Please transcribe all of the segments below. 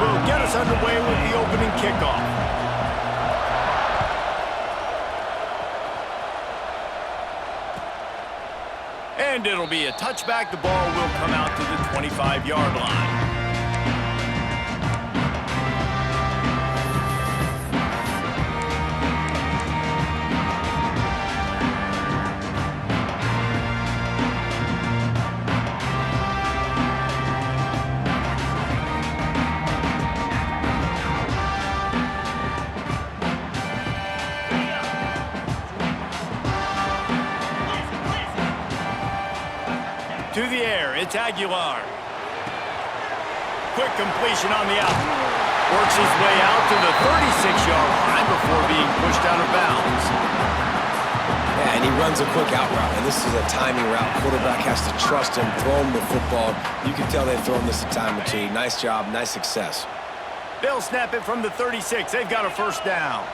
will get us underway with the opening kickoff. And it'll be a touchback. The ball will come out to the 25-yard line. To the air, it's Aguilar. Quick completion on the out. Works his way out to the 36-yard line before being pushed out of bounds. Yeah, and he runs a quick out route, and this is a timing route. Quarterback has to trust him, throw him the football. You can tell they've thrown this a time or two. Nice job, nice success. They'll snap it from the 36. They've got a first down.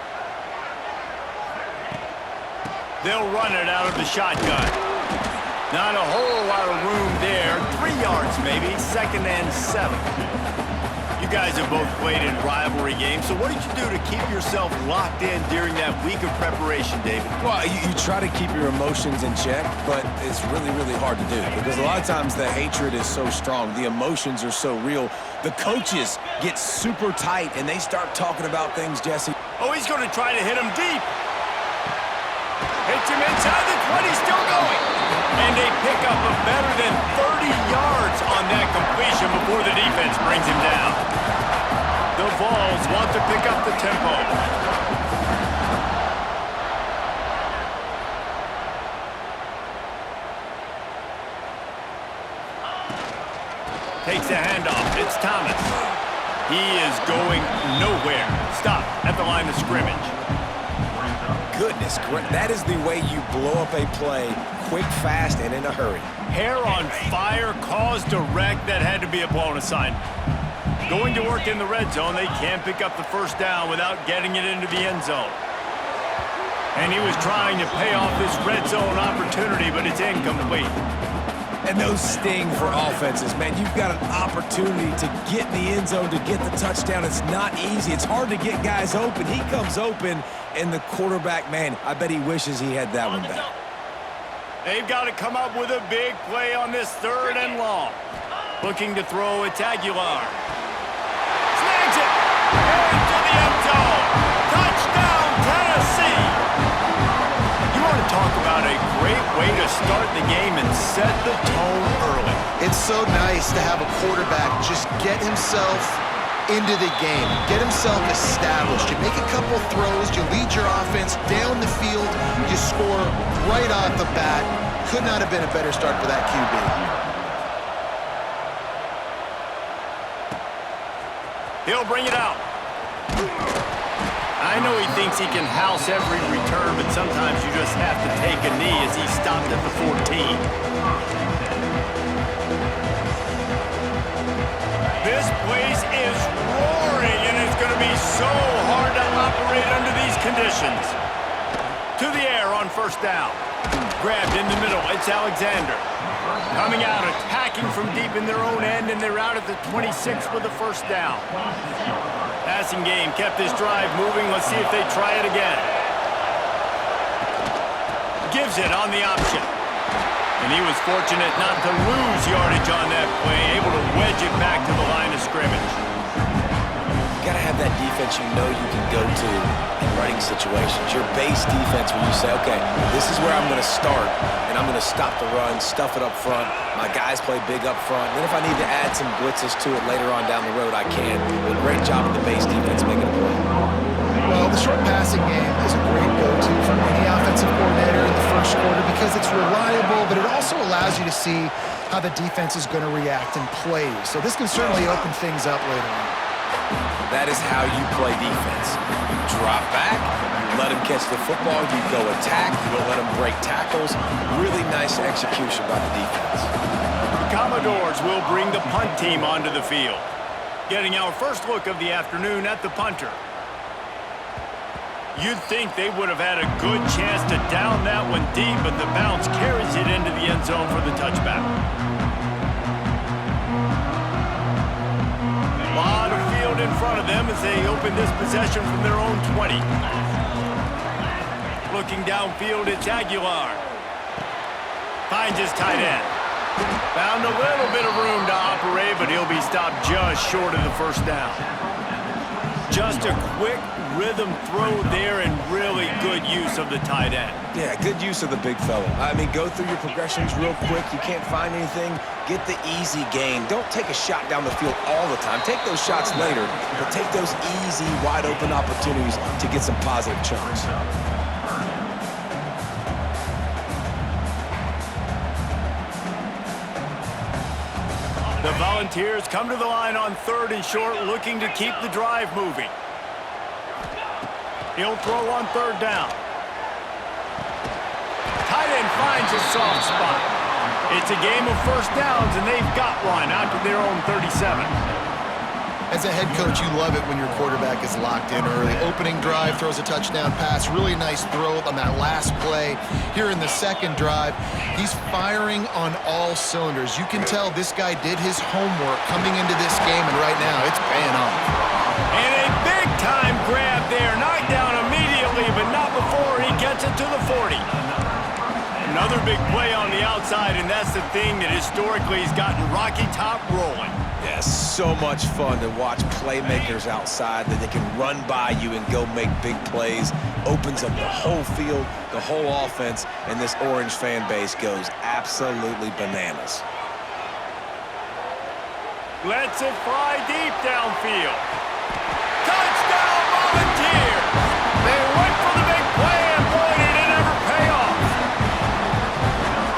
They'll run it out of the shotgun. Not a whole lot of room there. 3 yards maybe, 2nd and 7. You guys have both played in rivalry games, so what did you do to keep yourself locked in during that week of preparation, David? Well, you try to keep your emotions in check, but it's really, really hard to do because a lot of times the hatred is so strong. The emotions are so real. The coaches get super tight, and they start talking about things, Jesse. Oh, he's going to try to hit him deep. Hits him inside the 20, still going. And they pick up a better than 30 yards on that completion before the defense brings him down. The Vols want to pick up the tempo. Takes the handoff. It's Thomas. He is going nowhere. Stop at the line of scrimmage. Goodness, that is the way you blow up a play, quick, fast, and in a hurry. Hair on fire, cause direct. That had to be a blown assignment. Going to work in the red zone, they can't pick up the first down without getting it into the end zone. And he was trying to pay off this red zone opportunity, but it's incomplete. And those sting for offenses, man. You've got an opportunity to get in the end zone, to get the touchdown. It's not easy. It's hard to get guys open. He comes open, and the quarterback, man, I bet he wishes he had that one back. They've got to come up with a big play on this 3rd and long. Looking to throw, it's Aguilar. Snags it! Into the end zone! Touchdown, Tennessee! You want to talk about a great way to start the game and set the tone early. It's so nice to have a quarterback just get himself into the game, get himself established. You make a couple throws, you lead your offense down the field, you score right off the bat. Could not have been a better start for that QB. He'll bring it out. I know he thinks he can house every return, but sometimes you just have to take a knee as he stopped at the 14. This place is roaring, and it's going to be so hard to operate under these conditions. To the air on first down. Grabbed in the middle, it's Alexander. Coming out, attacking from deep in their own end, and they're out at the 26 for the first down. Passing game kept this drive moving. Let's see if they try it again. Gives it on the option. And he was fortunate not to lose yardage on that play, able to wedge it back to the line of scrimmage. You got to have that defense you know you can go to in running situations. Your base defense where you say, okay, this is where I'm going to start, and I'm going to stop the run, stuff it up front. My guys play big up front. Then if I need to add some blitzes to it later on down the road, I can. But great job of the base defense making a play. Well, the short passing game is a great go-to for any offensive coordinator in the first quarter because it's reliable, but it also allows you to see how the defense is going to react and play. So this can certainly open things up later on. That is how you play defense. You drop back, you let them catch the football, you go attack, you don't let them break tackles. Really nice execution by the defense. The Commodores will bring the punt team onto the field. Getting our first look of the afternoon at the punter. You'd think they would have had a good chance to down that one deep, but the bounce carries it into the end zone for the touchback. A lot of field field in front of them as they open this possession from their own 20. Looking downfield, it's Aguilar. Finds his tight end. Found a little bit of room to operate, but he'll be stopped just short of the first down. Just a quick rhythm throw there and really good use of the tight end. Yeah, good use of the big fella. I mean, go through your progressions real quick. You can't find anything. Get the easy gain. Don't take a shot down the field all the time. Take those shots later, but take those easy, wide-open opportunities to get some positive chunks. The Volunteers come to the line on 3rd and short, looking to keep the drive moving. He'll throw on 3rd down. Tight end finds a soft spot. It's a game of first downs, and they've got one out to their own 37. As a head coach, you love it when your quarterback is locked in early. Opening drive, throws a touchdown pass. Really nice throw on that last play. Here in the second drive, he's firing on all cylinders. You can tell this guy did his homework coming into this game, and right now it's paying off. And a big-time grab there. Knocked down immediately, but not before he gets it to the 40. Another big play on the outside, and that's the thing that historically has gotten Rocky Top rolling. Yeah, so much fun to watch playmakers outside that they can run by you and go make big plays. Opens up the whole field, the whole offense, and this Orange fan base goes absolutely bananas. Lets it fly deep downfield. Touchdown, Volunteers! They went for the big play, and boy, did it ever pay off.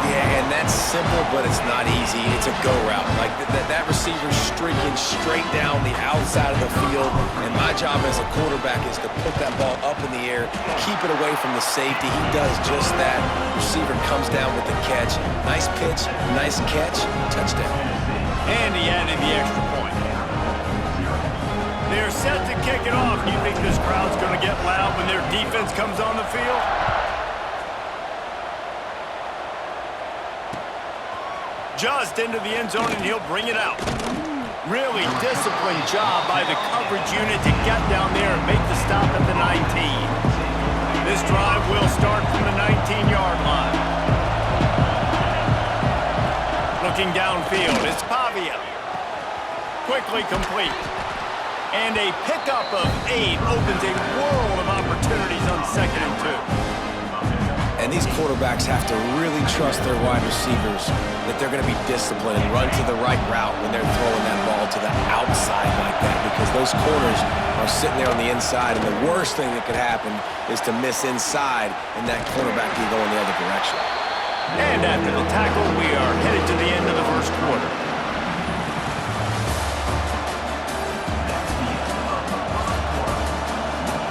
Yeah, and that's simple, but it's not easy. It's a go route. Like that receiver's streaking straight down the outside of the field, and my job as a quarterback is to put that ball up in the air, keep it away from the safety. He does just that. Receiver comes down with the catch. Nice pitch, nice catch, touchdown. And he added the extra point. They're set to kick it off. Do you think this crowd's going to get loud when their defense comes on the field? Just into the end zone, and he'll bring it out. Really disciplined job by the coverage unit to get down there and make the stop at the 19. This drive will start from the 19-yard line. Looking downfield, it's Pavia. Quickly complete. And a pickup of 8 opens a world of opportunities on 2nd and 2. And these quarterbacks have to really trust their wide receivers that they're going to be disciplined and run to the right route when they're throwing that ball to the outside like that, because those corners are sitting there on the inside, and the worst thing that could happen is to miss inside and that quarterback be going the other direction. And after the tackle, we are headed to the end of the first quarter.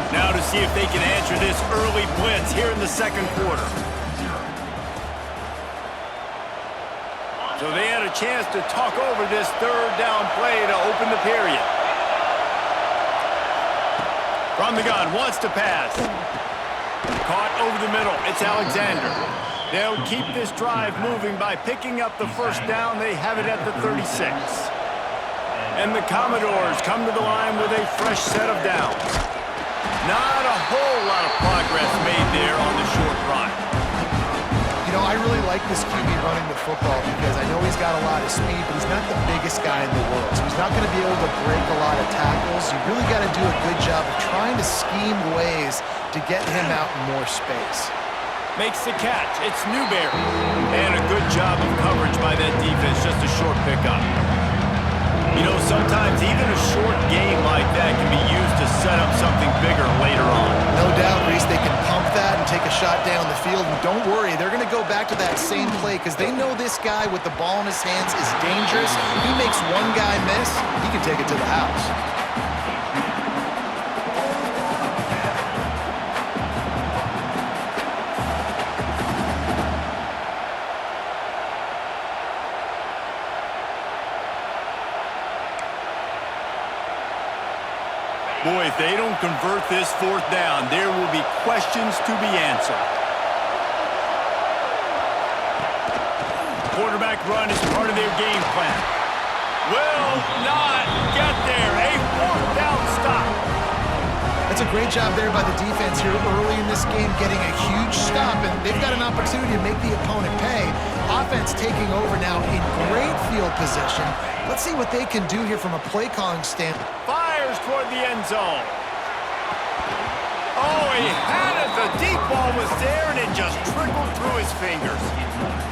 Now to see if they can answer this early blitz here in the second quarter. So they had a chance to talk over this 3rd down play to open the period. From the gun, wants to pass. Caught over the middle, it's Alexander. They'll keep this drive moving by picking up the first down. They have it at the 36. And the Commodores come to the line with a fresh set of downs. Not a whole lot of progress made there on the short run. You know, I really like this QB running the football because I know he's got a lot of speed, but he's not the biggest guy in the world. So he's not going to be able to break a lot of tackles. You really got to do a good job of trying to scheme ways to get him out in more space. Makes the catch. It's Newberry. And a good job of coverage by that defense. Just a short pickup. You know, sometimes even a short game like that can be used to set up something bigger later on. No doubt, Reese, they can pump that and take a shot down the field. And don't worry, they're going to go back to that same play because they know this guy with the ball in his hands is dangerous. He makes one guy miss, he can take it to the house. Boy, if they don't convert this 4th down, there will be questions to be answered. Quarterback run is part of their game plan. Will not get there. A 4th down stop. That's a great job there by the defense here early in this game, getting a huge stop, and they've got an opportunity to make the opponent pay. Offense taking over now in great field position. Let's see what they can do here from a play calling standpoint. Fires toward the end zone. Oh, he had it. The deep ball was there, and it just trickled through his fingers.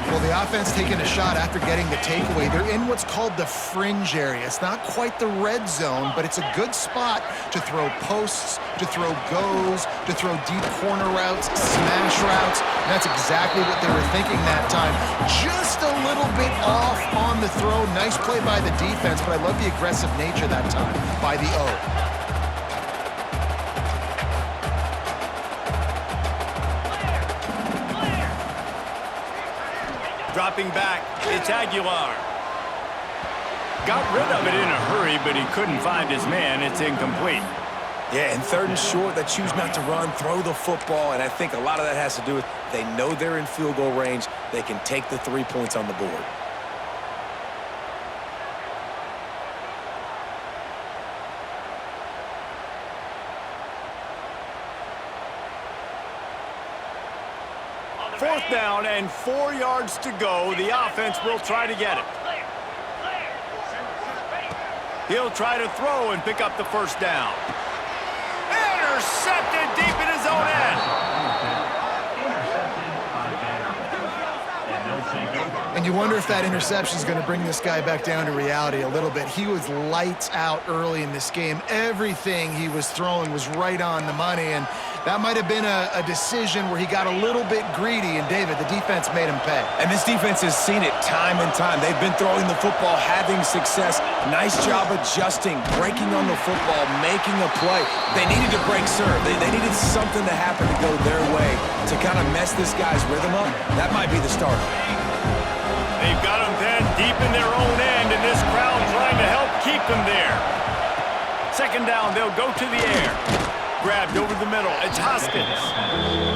Well, the offense taking a shot after getting the takeaway. They're in what's called the fringe area. It's not quite the red zone, but it's a good spot to throw posts, to throw goes, to throw deep corner routes, smash routes. And that's exactly what they were thinking that time. Just a little bit off on the throw. Nice play by the defense, but I love the aggressive nature that time by the O. Dropping back, it's Aguilar. Got rid of it in a hurry, but he couldn't find his man. It's incomplete. Yeah, and 3rd and short, they choose not to run, throw the football, and I think a lot of that has to do with they know they're in field goal range. They can take the 3 points on the board. Fourth down and 4 yards to go. The offense will try to get it. He'll try to throw and pick up the first down. Intercepted deep in his own end. And you wonder if that interception is going to bring this guy back down to reality a little bit. He was lights out early in this game. Everything he was throwing was right on the money, and that might have been a decision where he got a little bit greedy, and David, the defense made him pay. And this defense has seen it time and time. They've been throwing the football, having success. Nice job adjusting, breaking on the football, making a play. They needed to break serve. They needed something to happen to go their way to kind of mess this guy's rhythm up. That might be the start. They've got him pinned deep in their own end, and this crowd trying to help keep them there. 2nd down, they'll go to the air. Grabbed over the middle. It's Hoskins.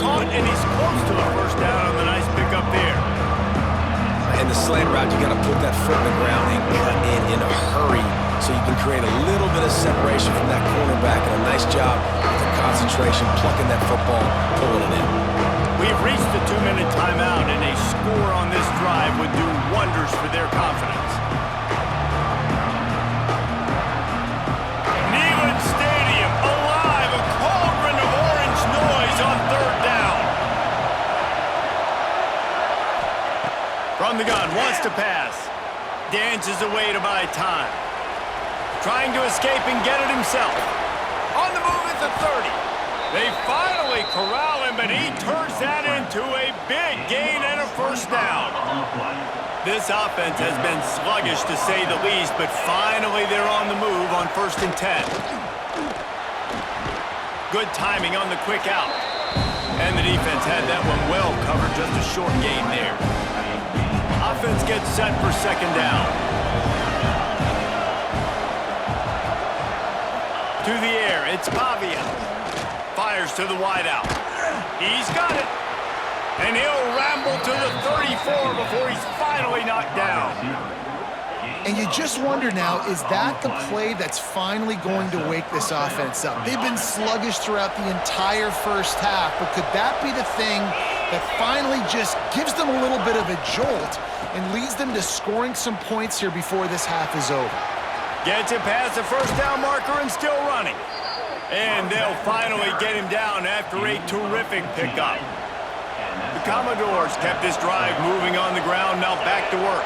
Caught, and he's close to the first down on the nice pickup there. In the slant route, you got to put that foot in the ground and cut in a hurry so you can create a little bit of separation from that cornerback, and a nice job with the concentration, plucking that football, pulling it in. We've reached the 2-minute timeout, and a score on this drive would do wonders for their confidence. Neyland Stadium, alive, a cauldron of orange noise on 3rd down. From the gun, wants to pass. Dances away to buy time. Trying to escape and get it himself. On the move at the 30. They finally corral him, but he turns that into a big gain and a first down. This offense has been sluggish, to say the least, but finally they're on the move on 1st and 10. Good timing on the quick out. And the defense had that one well covered, just a short gain there. Offense gets set for 2nd down. To the air, it's Pavia. Fires to the wideout. He's got it. And he'll ramble to the 34 before he's finally knocked down. And you just wonder now, is that the play that's finally going to wake this offense up? They've been sluggish throughout the entire first half, but could that be the thing that finally just gives them a little bit of a jolt and leads them to scoring some points here before this half is over? Gets it past the first down marker and still running. And they'll finally get him down after a terrific pickup. The Commodores kept this drive moving on the ground, now back to work.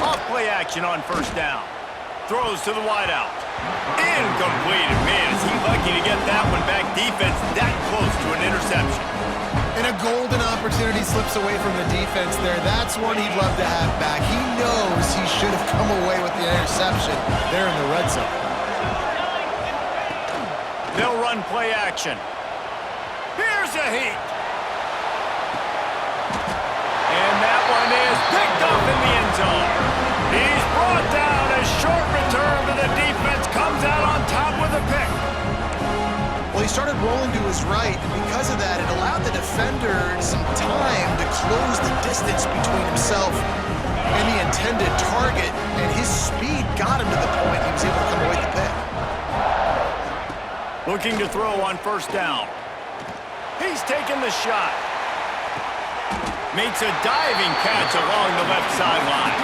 Off play action on 1st down. Throws to the wideout. Incomplete. Man, is he lucky to get that one back. Defense that close to an interception. And a golden opportunity slips away from the defense there. That's one he'd love to have back. He knows he should have come away with the interception there in the red zone. They'll run play action. Here's a heat. And that one is picked up in the end zone. He's brought down. A short return, but the defense comes out on top with a pick. Well, he started rolling to his right, and because of that, it allowed the defender some time to close the distance between himself and the intended target, and his speed got him to the point he was able to come away with the pick. Looking to throw on first down. He's taking the shot. Makes a diving catch along the left sideline.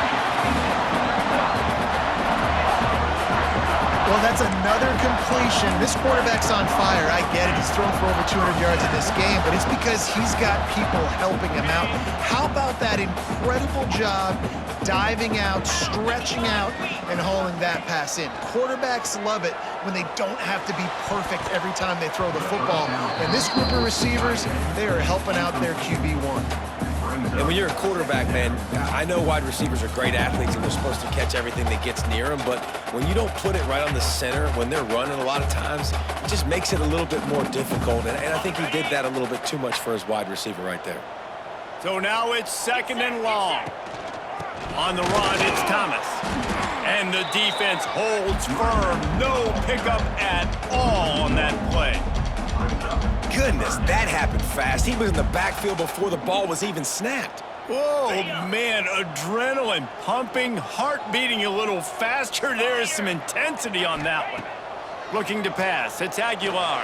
Well, that's another completion. This quarterback's on fire. I get it. He's thrown for over 200 yards in this game, but it's because he's got people helping him out. How about that incredible job diving out, stretching out, and hauling that pass in? Quarterbacks love it when they don't have to be perfect every time they throw the football. And this group of receivers, they are helping out their QB1. And when you're a quarterback, man, I know wide receivers are great athletes and they're supposed to catch everything that gets near them, but when you don't put it right on the center, when they're running a lot of times, it just makes it a little bit more difficult. And I think he did that a little bit too much for his wide receiver right there. So now it's 2nd and long. On the run, it's Thomas. And the defense holds firm. No pickup at all on that play. Goodness, that happened fast. He was in the backfield before the ball was even snapped. Whoa, man, adrenaline pumping, heart beating a little faster. There is some intensity on that one. Looking to pass, it's Aguilar.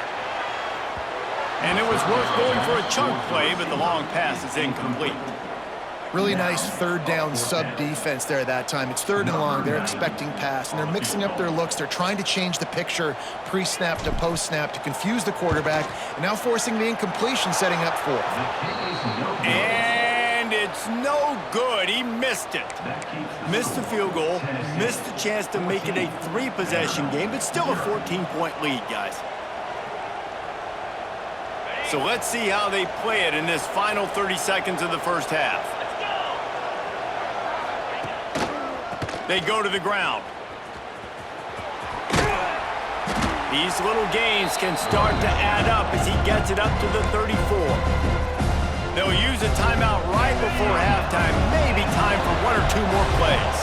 And it was worth going for a chunk play, but the long pass is incomplete. Really nice third down sub-defense there that time. It's 3rd and long. They're expecting pass, and they're mixing up their looks. They're trying to change the picture pre-snap to post-snap to confuse the quarterback, and now forcing the incompletion, setting up 4th. And it's no good. He missed it. Missed the field goal, missed the chance to make it a 3-possession game, but still a 14-point lead, guys. So let's see how they play it in this final 30 seconds of the first half. They go to the ground. These little gains can start to add up as he gets it up to the 34. They'll use a timeout right before halftime. Maybe time for 1 or 2 more plays.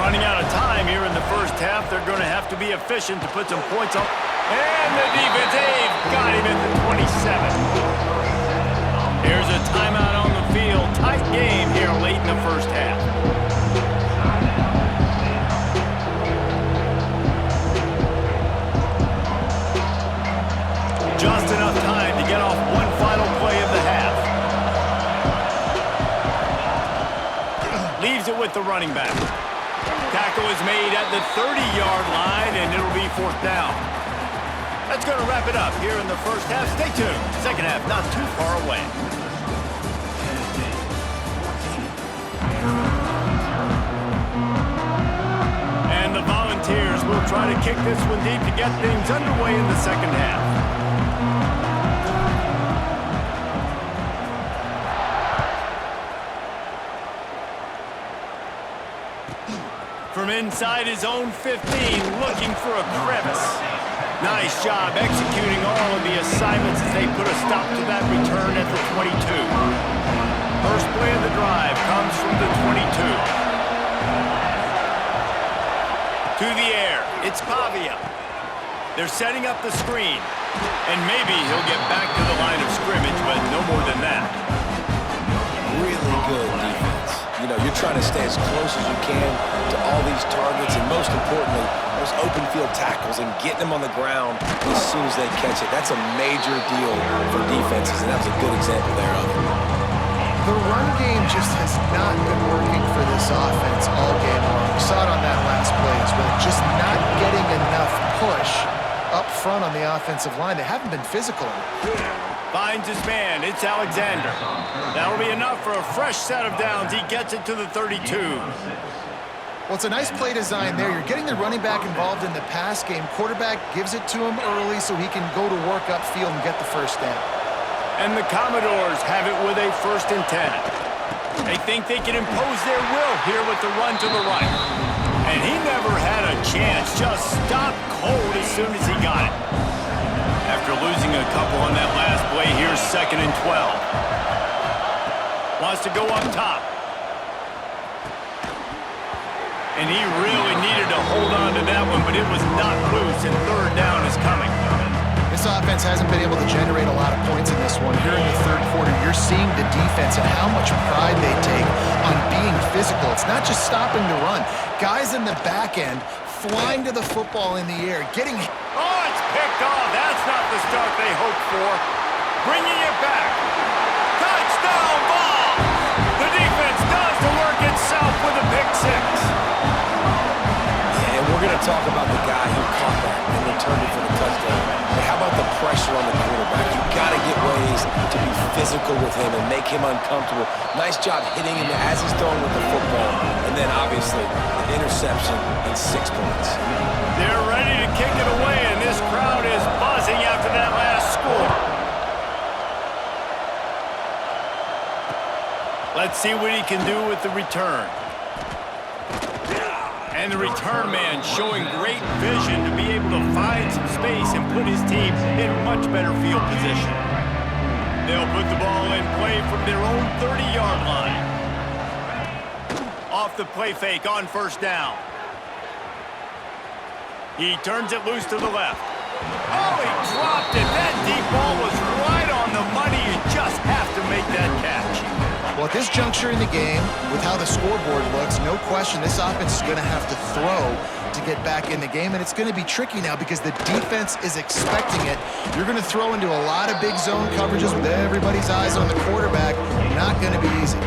Running out of time here in the first half. They're going to have to be efficient to put some points on. And the defense, they've got him at the 27. Here's a timeout on the field. Tight game here late in the first half. Just enough time to get off one final play of the half. Leaves it with the running back. Tackle is made at the 30-yard line, and it'll be 4th down. That's going to wrap it up here in the first half. Stay tuned. Second half not too far away. And the Volunteers will try to kick this one deep to get things underway in the second half. From inside his own 15, looking for a crevice. Nice job executing all of the assignments as they put a stop to that return at the 22. First play of the drive comes from the 22. To the air, it's Pavia. They're setting up the screen, and maybe he'll get back to the line of scrimmage, but no more than that. Really good defense. You know, you're trying to stay as close as you can to all these targets, and most importantly, those open field tackles and getting them on the ground as soon as they catch it. That's a major deal for defenses, and that was a good example there of it. The run game just has not been working for this offense all game long. We saw it on that last play as well. Just not getting enough push up front on the offensive line. They haven't been physical. Finds his man. It's Alexander. That'll be enough for a fresh set of downs. He gets it to the 32. Well, it's a nice play design there. You're getting the running back involved in the pass game. Quarterback gives it to him early so he can go to work upfield and get the first down. And the Commodores have it with a 1st and 10. They think they can impose their will here with the run to the right. And he never had a chance. Just stopped cold as soon as he got it. After losing a couple on that last play, here's 2nd and 12. Wants to go up top. And he really needed to hold on to that one, but it was not loose, and 3rd down is coming. This offense hasn't been able to generate a lot of points in this one. Here in the third quarter, you're seeing the defense and how much pride they take on being physical. It's not just stopping the run. Guys in the back end flying to the football in the air, getting... Oh, it's picked off. That's not the start they hoped for. Bringing it back. Touchdown ball. The defense does the work itself with a pick six. Yeah, and we're going to talk about the guy who caught that and returned it for the touchdown. But how about the pressure on the quarterback? You've got to get ways to be physical with him and make him uncomfortable. Nice job hitting him as he's throwing with the football. And then, obviously, an interception and 6 points. They're ready to kick it away, and this crowd is buzzing after that last score. Let's see what he can do with the return. And the return man showing great vision to be able to find some space and put his team in much better field position. They'll put the ball in play from their own 30-yard line. Off the play fake on first down. He turns it loose to the left. Oh, he dropped it. That deep ball was right on the money. You just have to make that catch. Well, at this juncture in the game, with how the scoreboard looks, no question this offense is going to have to throw to get back in the game, and it's going to be tricky now because the defense is expecting it. You're going to throw into a lot of big zone coverages with everybody's eyes on the quarterback. Not going to be easy.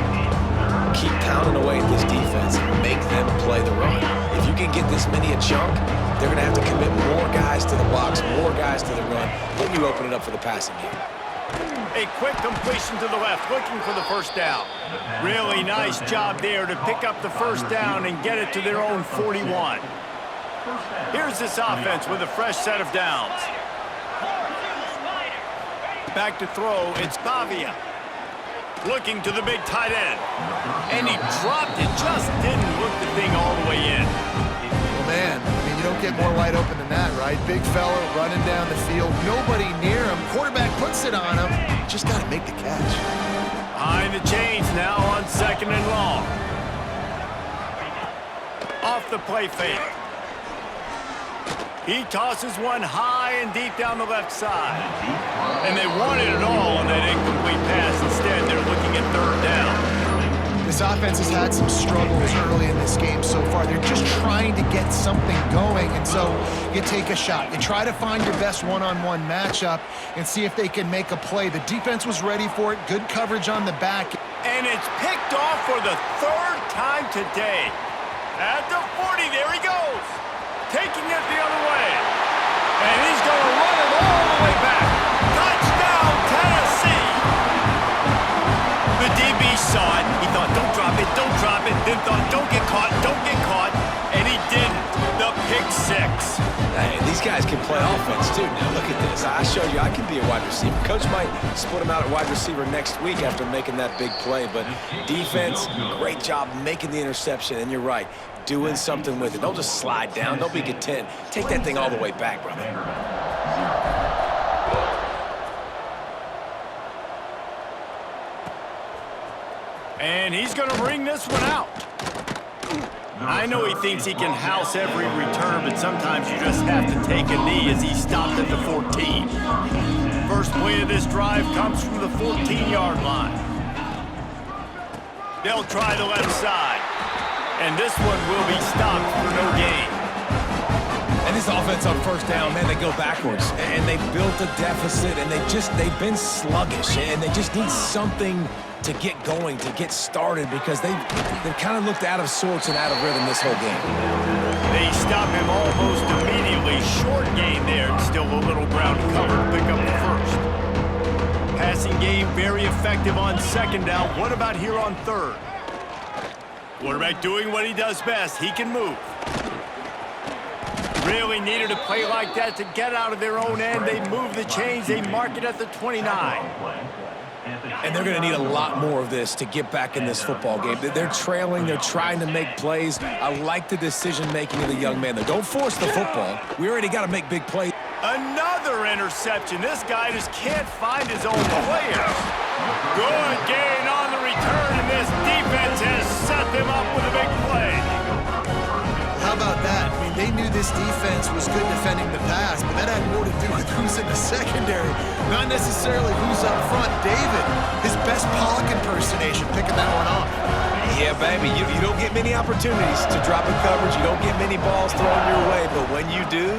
Keep pounding away at this defense and make them play the run. If you can get this many a chunk, they're going to have to commit more guys to the box, more guys to the run. Then you open it up for the passing game. A quick completion to the left, looking for the first down. Really nice job there to pick up the first down and get it to their own 41. Here's this offense with a fresh set of downs. Back to throw, it's Pavia. Looking to the big tight end. And he dropped it, just didn't look the thing all the way in. Well, man, I mean, you don't get more wide open than that, right? Big fella running down the field, nobody near him. Quarterback puts it on him. Just got to make the catch. Behind the chains now on second and long. Off the play fake. He tosses one high and deep down the left side. And they wanted it all on that incomplete pass. Instead, they're looking at third down. This offense has had some struggles early in this game so far. They're just trying to get something going, and so you take a shot. You try to find your best one-on-one matchup and see if they can make a play. The defense was ready for it. Good coverage on the back. And it's picked off for the third time today. At the 40, there he goes. Taking it the other way. And he's going to run it all the way back. Touchdown, Tennessee. The DB saw it. He thought, don't drop it, don't drop it. Then thought, don't get caught, don't get caught. And he didn't. The pick six. Hey, these guys can play offense, too. Now, look at this. I showed you I can be a wide receiver. Coach might split him out at wide receiver next week after making that big play. But defense, great job making the interception. And you're right, doing something with it. Don't just slide down. Don't be content. Take that thing all the way back, brother. And he's going to bring this one out. I know he thinks he can house every return, but sometimes you just have to take a knee as he stopped at the 14. First play of this drive comes from the 14-yard line. They'll try the left side. And this one will be stopped for no gain. And this offense on first down, man, they go backwards. And they built a deficit, and they've been sluggish. And they just need something to get going, to get started, because they've kind of looked out of sorts and out of rhythm this whole game. They stop him almost immediately. Short gain there. Still a little ground cover to pick up the first. Passing game very effective on second down. What about here on third? Quarterback doing what he does best. He can move. Really needed a play like that to get out of their own end. They move the chains. They mark it at the 29. And they're going to need a lot more of this to get back in this football game. They're trailing. They're trying to make plays. I like the decision-making of the young man. Don't force the football. We already got to make big plays. Another interception. This guy just can't find his own players. Good gain on the return, and this defense has set them up with a big play. How about that? I mean, they knew this defense was good defending the pass, but that had more to do with who's in the secondary, not necessarily who's up front. David, his best Pollock impersonation, picking that one off. Yeah, baby, you don't get many opportunities to drop in coverage. You don't get many balls thrown your way, but when you do,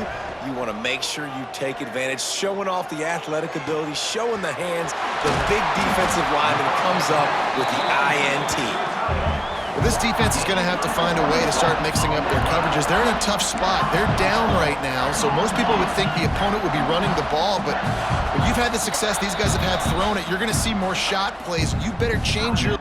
you want to make sure you take advantage, showing off the athletic ability, showing the hands. The big defensive lineman comes up with the INT. Well, this defense is going to have to find a way to start mixing up their coverages. They're in a tough spot. They're down right now, so most people would think the opponent would be running the ball, but when you've had the success these guys have had throwing it, you're going to see more shot plays. You better change your